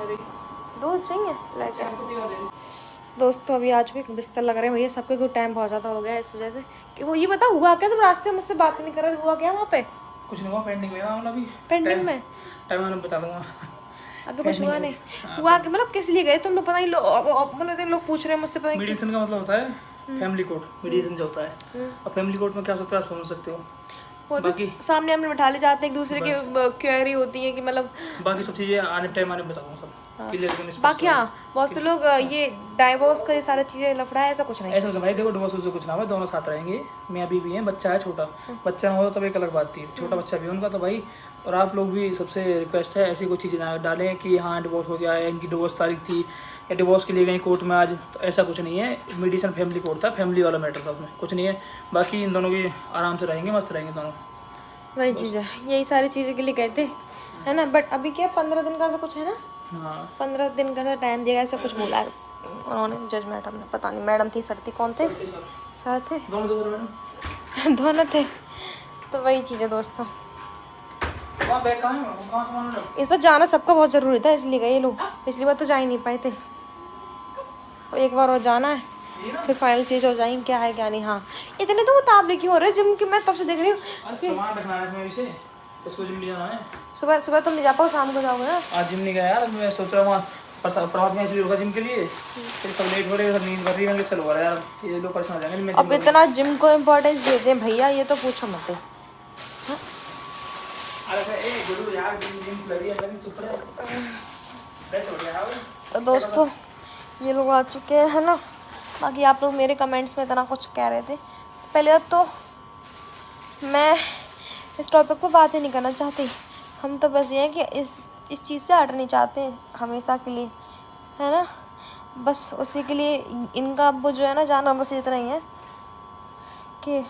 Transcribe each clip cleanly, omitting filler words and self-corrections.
दूध चाहिए लेके। दोस्तों अभी आ चुके, बिस्तर लग रहे हैं भैया सबके, कोई टाइम बहुत ज़्यादा हो गया है इस वजह से। कि वो ये बता हुआ क्या, तुम रास्ते में मुझसे बात नहीं कर रहे, हुआ क्या वहाँ पे? कुछ नहीं हुआ, पेंडिंग में ना अभी। पेंडिंग में टाइम मैं बता दूंगा। अभी कुछ हुआ नहीं। हुआ कि मतलब किस लिए गए तुम लोग? पता नहीं मतलब लोग पूछ रहे हैं मुझसे, पता नहीं। मेडिसिन का मतलब होता है फैमिली कोर्ट, मेडिसिन जो होता है। अब फैमिली कोर्ट में क्या होता है आप समझ सकते हो। वो तो सामने हमने बैठा ले जाते हैं, एक दूसरे की क्वेरी होती है कि मतलब बाकी सब चीज़ें आने टाइम आने बताऊंगा सब। बाकी हाँ बहुत से लोग ये डाइवोर्स का ये सारी चीजें लफड़ा है, ऐसा कुछ नहीं। ऐसा भाई देखो, डिवोर्स से कुछ ना हो, दोनों साथ रहेंगे। मैं अभी भी हैं, बच्चा है छोटा, बच्चा ना हो तब एक अलग बात थी, छोटा बच्चा भी है उनका तो भाई। और आप लोग भी सबसे रिक्वेस्ट है ऐसी कोई चीज़ ना डालें कि हाँ डिवोर्स हो गया है, इनकी डिवोर्स तारीख थी या डिवोर्स के लिए गई कोर्ट में आज, तो ऐसा कुछ नहीं है। मेडिसिन फैमिली कोर्ट था, फैमिली वाला मैटर था, उसमें कुछ नहीं है। बाकी इन दोनों की आराम से रहेंगे, मस्त रहेंगे दोनों। वही चीज़ है, यही सारी चीज़ें के लिए कहते है ना। बट अभी क्या 15 दिन का ऐसा कुछ है ना। हाँ 15 दिन का टाइम दिया, ऐसा कुछ बोला है उन्होंने, जज मैडम ने। पता नहीं मैडम थी सर थी कौन थे, सर थे दोनों थे। तो वही चीज़ है दोस्तों, इस पर जाना सबका बहुत ज़रूरी था, इसलिए गए लोग। पिछली बार तो जा ही नहीं पाए थे, एक बार और जाना है, फिर फाइनल चीज हो जाएंगे क्या है क्या नहीं। हाँ इतने तो मुताबिक ही हो रहे जिम की, मैं तब से देख रही हूँ। सुबह सुबह तुम नहीं जा पाओ, शाम को जाओगे ना। आज जिम नहीं गया यार, मैं सोच रहा हूँ प्रभात में इसलिए होगा जिम के लिए, फिर सब लेट हो रहे हैं, सब नींद कर रही है, चलो यार ये लोग परेशान हो जाएंगे। अब इतना जिम को इम्पोर्टेंस देते हैं भैया, ये तो पूछो मत। तो दोस्तों ये लोग आ चुके हैं ना। बाकी आप लोग मेरे कमेंट्स में इतना कुछ कह रहे थे, तो पहले तो मैं इस टॉपिक पर बात ही नहीं करना चाहती। हम तो बस ये है कि इस चीज़ से हटना चाहते हैं हमेशा के लिए, है ना। बस उसी के लिए इनका अब जो है ना जाना, बस इतना ही है कि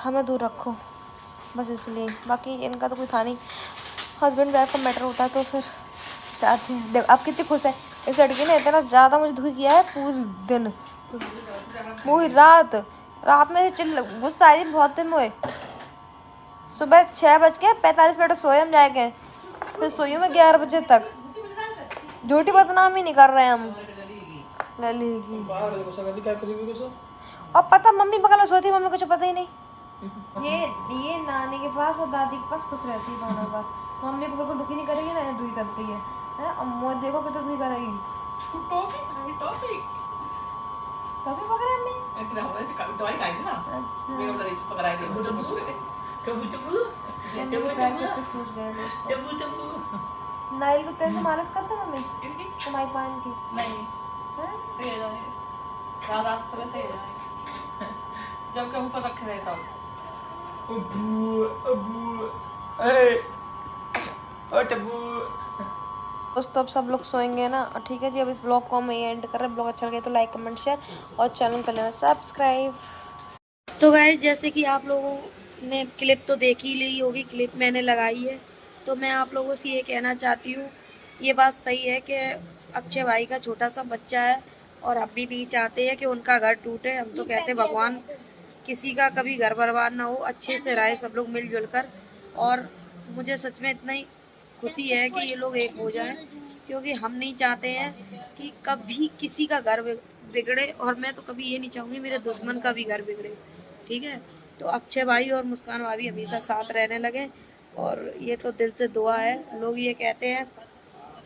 हमें दूर रखो, बस इसलिए। बाकी इनका तो कोई था नहीं, हस्बैंड वाइफ का मैटर होता है तो फिर चाहते हैं। देख आप कितनी खुश है, इस लड़की ने इतना ज़्यादा मुझे दुखी किया है, पूरी दिन पूरी रात में से चिल्ला गुस्सा आई बहुत दिन हुए। सुबह 6:45 सोए हम जाके, फिर सोई हूँ मैं 11 बजे तक। झूठी बदनामी नहीं कर रहे हम लली की। और पता मम्मी बगल में सोती, मम्मी कुछ पता ही नहीं। ये नानी के पास और दादी के पास खुश रहती है दोनों का। मम्मी को बिल्कुल दुखी नहीं करेगी ना, दुखी करती है। और मुँह देखो कितना दुखी करेगी। टॉफी पकड़े हमने दवाई खाई थी ना। अच्छा मेरे उधर इसे पकड़ा के टबू टबू सोच गए दोस्तों। टबू टबू नाइल को कैसे मालिश करते मम्मी तुम्हारी पान की? नहीं हैं सही है जाए रात सुबह सही है जब के ऊपर रखे रहता हूं। अबू अबू ए ओ टबू। दोस्तों अब सब लोग सोएंगे ना, ठीक है जी। अब इस ब्लॉग को हम एंड कर रहे हैं। ब्लॉग अच्छा लगे तो लाइक कमेंट शेयर और चैनल कर लेना सब्सक्राइब। तो गाइस जैसे कि आप लोगों ने क्लिप तो देख ही ली होगी, क्लिप मैंने लगाई है, तो मैं आप लोगों से ये कहना चाहती हूँ, ये बात सही है कि अक्षय भाई का छोटा सा बच्चा है और हम भी नहीं चाहते हैं कि उनका घर टूटे। हम तो कहते हैं भगवान किसी का कभी घर बर्बाद ना हो, अच्छे से रहे सब लोग मिलजुल कर। और मुझे सच में इतना ही खुशी है कि ये लोग एक हो जाएं, क्योंकि हम नहीं चाहते हैं कि कभी किसी का घर बिगड़े, और मैं तो कभी ये नहीं चाहूँगी मेरे दुश्मन का भी घर बिगड़े, ठीक है। तो अक्षय भाई और मुस्कान भाभी हमेशा साथ रहने लगे, और ये तो दिल से दुआ है। लोग ये कहते हैं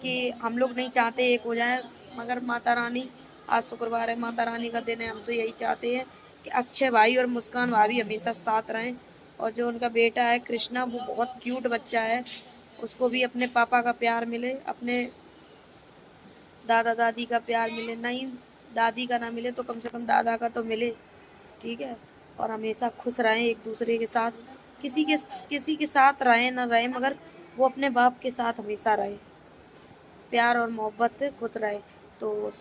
कि हम लोग नहीं चाहते एक हो जाए, मगर माता रानी, आज शुक्रवार है, माता रानी का दिन है, हम तो यही चाहते हैं कि अक्षय भाई और मुस्कान भाभी हमेशा साथ रहें। और जो उनका बेटा है कृष्णा, वो बहुत क्यूट बच्चा है, उसको भी अपने पापा का प्यार मिले, अपने दादा दादी का प्यार मिले, नहीं दादी का ना मिले तो कम से कम दादा का तो मिले, ठीक है। और हमेशा खुश रहें एक दूसरे के साथ, किसी के साथ रहें ना रहें, मगर वो अपने बाप के साथ हमेशा रहे, प्यार और मोहब्बत खुद रहे। तो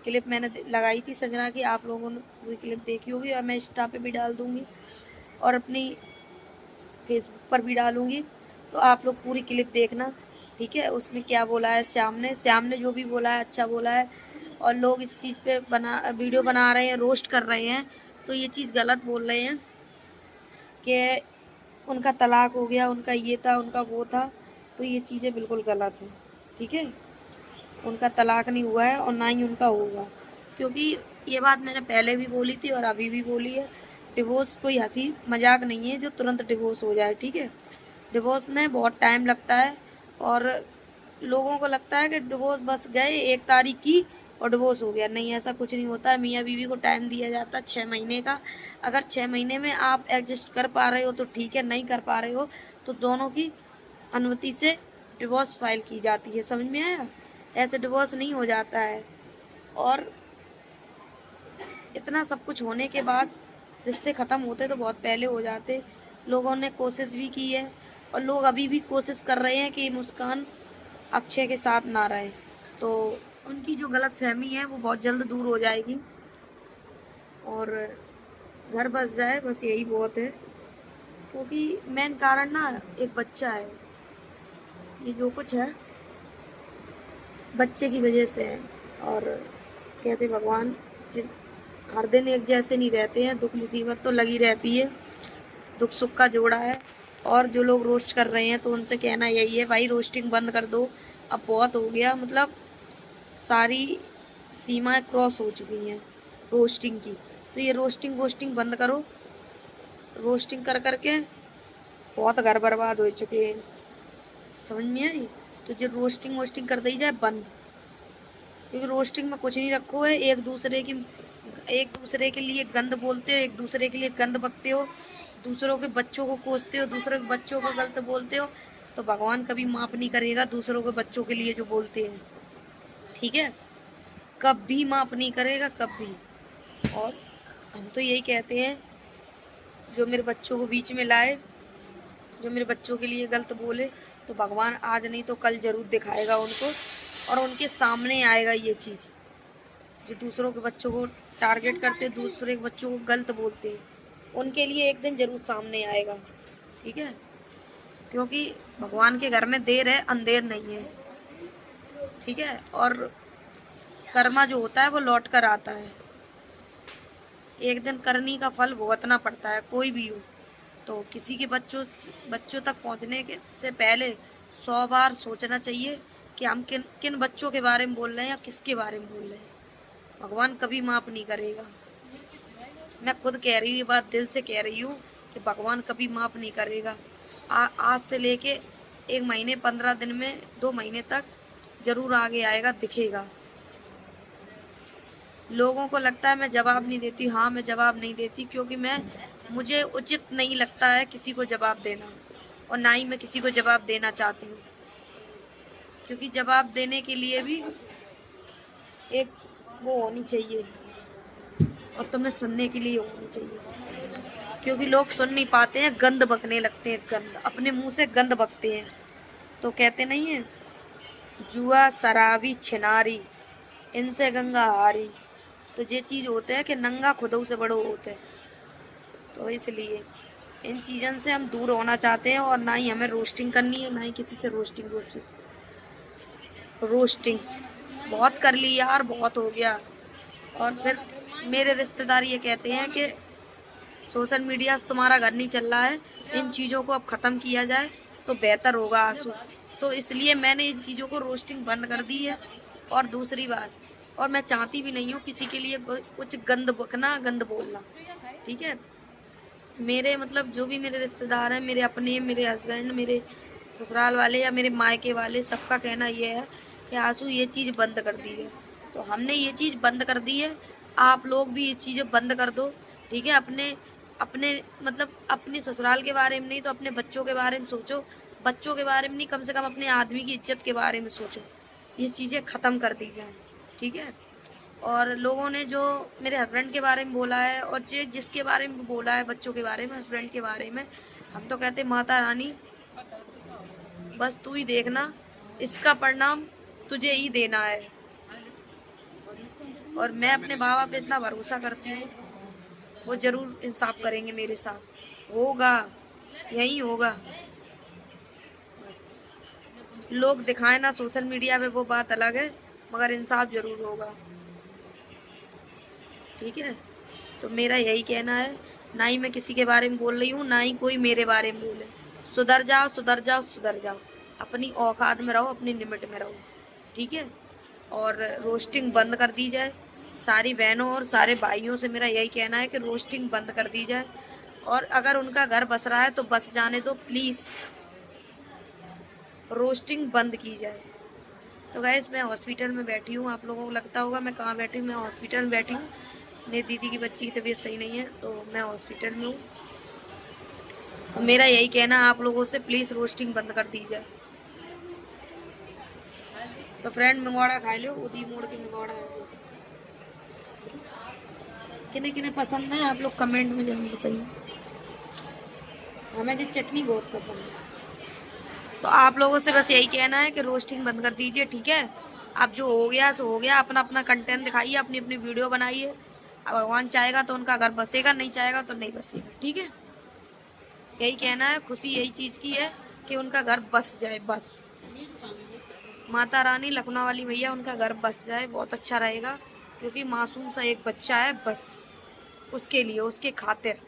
क्लिप मैंने लगाई थी संजना की, आप लोगों ने पूरी क्लिप देखी होगी, और मैं इंस्टा पे भी डाल दूँगी और अपनी फेसबुक पर भी डालूँगी, तो आप लोग पूरी क्लिप देखना, ठीक है। उसमें क्या बोला है श्याम ने जो भी बोला है अच्छा बोला है। और लोग इस चीज़ पे वीडियो बना रहे हैं, रोस्ट कर रहे हैं, तो ये चीज़ गलत बोल रहे हैं कि उनका तलाक हो गया, उनका ये था, उनका वो था, तो ये चीज़ें बिल्कुल गलत हैं, ठीक है। उनका तलाक नहीं हुआ है और ना ही उनका होगा, क्योंकि ये बात मैंने पहले भी बोली थी और अभी भी बोली है, डिवोर्स कोई हंसी मजाक नहीं है जो तुरंत डिवोर्स हो जाए, ठीक है। डिवोर्स में बहुत टाइम लगता है और लोगों को लगता है कि डिवोर्स बस गए 1 तारीख की और डिवोर्स हो गया। नहीं, ऐसा कुछ नहीं होता है। मियाँ बीवी को टाइम दिया जाता है 6 महीने का। अगर 6 महीने में आप एडजस्ट कर पा रहे हो तो ठीक है, नहीं कर पा रहे हो तो दोनों की अनुमति से डिवोर्स फाइल की जाती है। समझ में आया? ऐसे डिवोर्स नहीं हो जाता है। और इतना सब कुछ होने के बाद रिश्ते ख़त्म होते तो बहुत पहले हो जाते। लोगों ने कोशिश भी की है और लोग अभी भी कोशिश कर रहे हैं कि मुस्कान अक्षय के साथ ना रहे, तो उनकी जो गलतफहमी है वो बहुत जल्द दूर हो जाएगी और घर बस जाए, बस यही बहुत है। क्योंकि मेन कारण ना एक बच्चा है, ये जो कुछ है बच्चे की वजह से है। और कहते भगवान हर दिन एक जैसे नहीं रहते हैं, दुख मुसीबत तो लगी रहती है, दुख सुख का जोड़ा है। और जो लोग रोस्ट कर रहे हैं तो उनसे कहना यही है, भाई रोस्टिंग बंद कर दो, अब बहुत हो गया। मतलब सारी सीमाएं क्रॉस हो चुकी हैं रोस्टिंग की, तो ये रोस्टिंग वोस्टिंग बंद करो। रोस्टिंग कर करके बहुत घर बर्बाद हो चुके हैं, समझ में आई? तो जो रोस्टिंग वोस्टिंग कर दी जाए बंद, क्योंकि रोस्टिंग में कुछ नहीं रखो है, एक दूसरे के लिए गंद बोलते हो, एक दूसरे के लिए गंद बकते हो, दूसरों के बच्चों को कोसते हो, दूसरों के बच्चों को गलत बोलते हो, तो भगवान कभी माफ नहीं करेगा दूसरों के बच्चों के लिए जो बोलते हैं, ठीक है? कभी माफ नहीं करेगा, कभी। और हम तो यही कहते हैं, जो मेरे बच्चों को बीच में लाए, जो मेरे बच्चों के लिए गलत बोले, तो भगवान आज नहीं तो कल जरूर दिखाएगा उनको और उनके सामने आएगा ये चीज़। जो दूसरों के बच्चों को टारगेट करते, दूसरे के बच्चों को गलत बोलते हैं, उनके लिए एक दिन जरूर सामने आएगा, ठीक है? क्योंकि भगवान के घर में देर है, अंधेर नहीं है, ठीक है? और कर्मा जो होता है वो लौट कर आता है। एक दिन करनी का फल भुगतना पड़ता है, कोई भी हो। तो किसी के बच्चों तक पहुंचने से पहले 100 बार सोचना चाहिए कि हम किन किन बच्चों के बारे में बोल रहे हैं या किसके बारे में बोल रहे हैं। भगवान कभी माफ नहीं करेगा। मैं खुद कह रही हूँ, ये बात दिल से कह रही हूँ कि भगवान कभी माफ नहीं करेगा। आज से लेके 1 महीने 15 दिन में 2 महीने तक जरूर आगे आएगा, दिखेगा। लोगों को लगता है मैं जवाब नहीं देती, हाँ मैं जवाब नहीं देती, क्योंकि मुझे उचित नहीं लगता है किसी को जवाब देना, और ना ही मैं किसी को जवाब देना चाहती हूँ। क्योंकि जवाब देने के लिए भी एक वो होनी चाहिए और तुम्हें सुनने के लिए होनी चाहिए। क्योंकि लोग सुन नहीं पाते हैं, गंद बकने लगते हैं, गंद अपने मुंह से गंद बकते हैं। तो कहते नहीं है, जुआ शराबी छिनारी इनसे गंगा हारी। तो ये चीज़ होते है कि नंगा खुदों से बड़ो होते हैं। तो इसलिए इन चीज़ों से हम दूर होना चाहते हैं और ना ही हमें रोस्टिंग करनी है, ना ही किसी से रोस्टिंग बहुत कर ली यार, बहुत हो गया। और फिर मेरे रिश्तेदार ये कहते हैं कि सोशल मीडिया से तुम्हारा घर नहीं चल रहा है, इन चीज़ों को अब ख़त्म किया जाए तो बेहतर होगा आंसू। तो इसलिए मैंने इन चीज़ों को रोस्टिंग बंद कर दी है। और दूसरी बात, और मैं चाहती भी नहीं हूँ किसी के लिए कुछ गंद बकना, गंद बोलना, ठीक है? मेरे मतलब जो भी मेरे रिश्तेदार हैं, मेरे अपने, मेरे हस्बैंड, मेरे ससुराल वाले या मेरे मायके वाले, सबका कहना ये है कि आंसू ये चीज़ बंद कर दी है। तो हमने ये चीज़ बंद कर दी है, आप लोग भी ये चीज़ें बंद कर दो, ठीक है? अपने अपने मतलब अपने ससुराल के बारे में नहीं तो अपने बच्चों के बारे में सोचो, बच्चों के बारे में नहीं, कम से कम अपने आदमी की इज्जत के बारे में सोचो। ये चीज़ें ख़त्म कर दी जाएँ, ठीक है? और लोगों ने जो मेरे हस्बैंड के बारे में बोला है और जिसके बारे में बोला है, बच्चों के बारे में, हस्बैंड के बारे में, हम तो कहते माता रानी बस तू ही देखना, इसका परिणाम तुझे ही देना है। और मैं अपने बाबा पे इतना भरोसा करती हूँ, वो जरूर इंसाफ करेंगे मेरे साथ, होगा, यही होगा। लोग दिखाए ना सोशल मीडिया पे, वो बात अलग है, मगर इंसाफ जरूर होगा, ठीक है? तो मेरा यही कहना है, ना ही मैं किसी के बारे में बोल रही हूँ, ना ही कोई मेरे बारे में बोले। सुधर जाओ, सुधर जाओ, सुधर जाओ, अपनी औकात में रहो, अपनी लिमिट में रहो, ठीक है? और रोस्टिंग बंद कर दी जाए। सारी बहनों और सारे भाइयों से मेरा यही कहना है कि रोस्टिंग बंद कर दी जाए, और अगर उनका घर बस रहा है तो बस जाने दो प्लीज़, रोस्टिंग बंद की जाए। तो गाइस मैं हॉस्पिटल में बैठी हूँ, आप लोगों को लगता होगा मैं कहाँ बैठी हूँ, मैं हॉस्पिटल में बैठी हूँ। मेरी दीदी की बच्ची की तबीयत सही नहीं है तो मैं हॉस्पिटल में हूँ। तो मेरा यही कहना है आप लोगों से, प्लीज़ रोस्टिंग बंद कर दी जाए। तो फ्रेंड मंगवाड़ा खा लो, उदी मोड़ के मंगवाड़ा है। किन्हें किन्हें पसंद है आप लोग कमेंट में जरूर बताइए। हमें जो चटनी बहुत पसंद है। तो आप लोगों से बस यही कहना है कि रोस्टिंग बंद कर दीजिए, ठीक है। अब जो हो गया सो हो गया, अपना अपना कंटेंट दिखाइए, अपनी अपनी वीडियो बनाइए। अब भगवान चाहेगा तो उनका घर बसेगा, नहीं चाहेगा तो नहीं बसेगा, ठीक है। यही कहना है, खुशी यही चीज़ की है कि उनका घर बस जाए, बस। माता रानी लखनऊ वाली भैया उनका घर बस जाए, बहुत अच्छा रहेगा, क्योंकि मासूम सा एक बच्चा है, बस उसके लिए, उसके खातिर,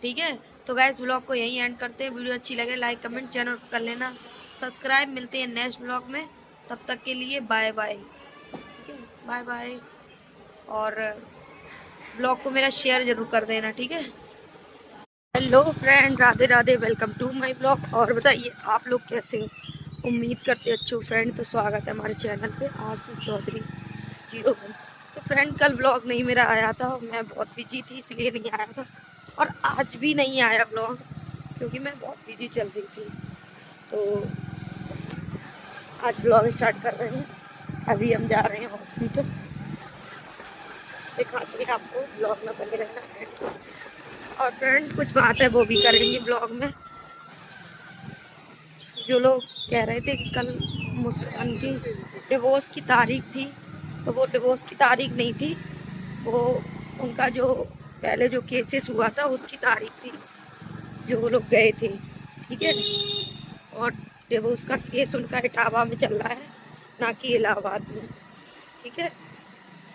ठीक है। तो गाइस ब्लॉग को यहीं एंड करते हैं। वीडियो अच्छी लगे लाइक कमेंट चैनल को कर लेना सब्सक्राइब। मिलते हैं नेक्स्ट ब्लॉग में, तब तक के लिए बाय बाय, ठीक है, बाय बाय। और ब्लॉग को मेरा शेयर जरूर कर देना, ठीक है। Hello friend, Radhe Radhe, welcome to my blog. और बताइए आप लोग कैसे हो, उम्मीद करते अच्छे हो फ्रेंड। तो स्वागत है हमारे चैनल पे आशु चौधरी 01। तो फ्रेंड कल ब्लॉग नहीं मेरा आया था, मैं बहुत बिजी थी इसलिए नहीं आया था, और आज भी नहीं आया ब्लॉग क्योंकि मैं बहुत बिजी चल रही थी। तो आज ब्लॉग स्टार्ट कर रहे हैं। अभी हम जा रहे हैं हॉस्पिटल, दिखाते हैं आपको, ब्लॉग में बने रहना है। और फ्रेंड कुछ बात है वो भी करेंगे ब्लॉग में। जो लोग कह रहे थे कि कल मुस्कान की डिवोर्स की तारीख थी, तो वो डिवोर्स की तारीख नहीं थी, वो उनका जो पहले जो केसेस हुआ था उसकी तारीख थी, जो वो लोग गए थे, ठीक है। और डिवोर्स का केस उनका इटावा में चल रहा है, ना कि इलाहाबाद में, ठीक है।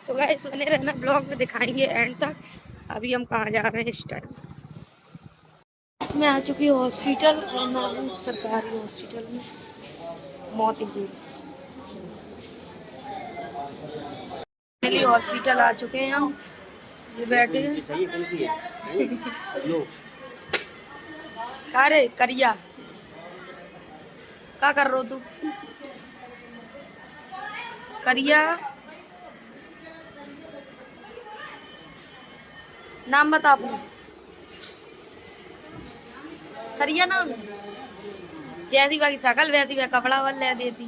तो गाइस बने रहना, ब्लॉग में दिखाएंगे एंड तक। अभी हम कहाँ जा रहे हैं इस टाइम। मैं आ चुकी हूँ हॉस्पिटल, और मैं हूँ सरकारी हॉस्पिटल में, मोती जी हॉस्पिटल आ चुके हैं हम। ये बैठे हैं का रे करिया, क्या कर रहे हो तू करिया, नाम बता अपना, करिया नाम है। जैसी बाकी शकल वैसी वह कपड़ा वाल ले देती।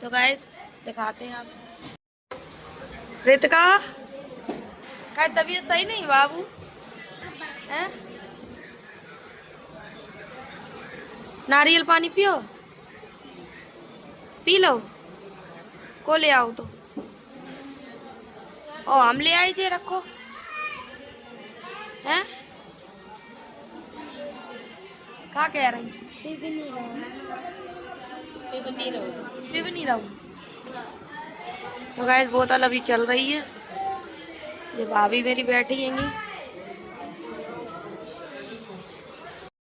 तो गाइस दिखाते हैं आप। रितिका का तबीयत सही नहीं बाबू हैं, नारियल पानी पियो, पी लो, को ले आओ तो, ओ हम ले आई जे रखो हैं। क्या कह रही, पी नहीं रहूं। तो गाइस बोतल अभी चल रही है, ये भाभी मेरी बैठी हैंगी,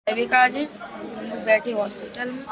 अभी का बैठी हॉस्पिटल में।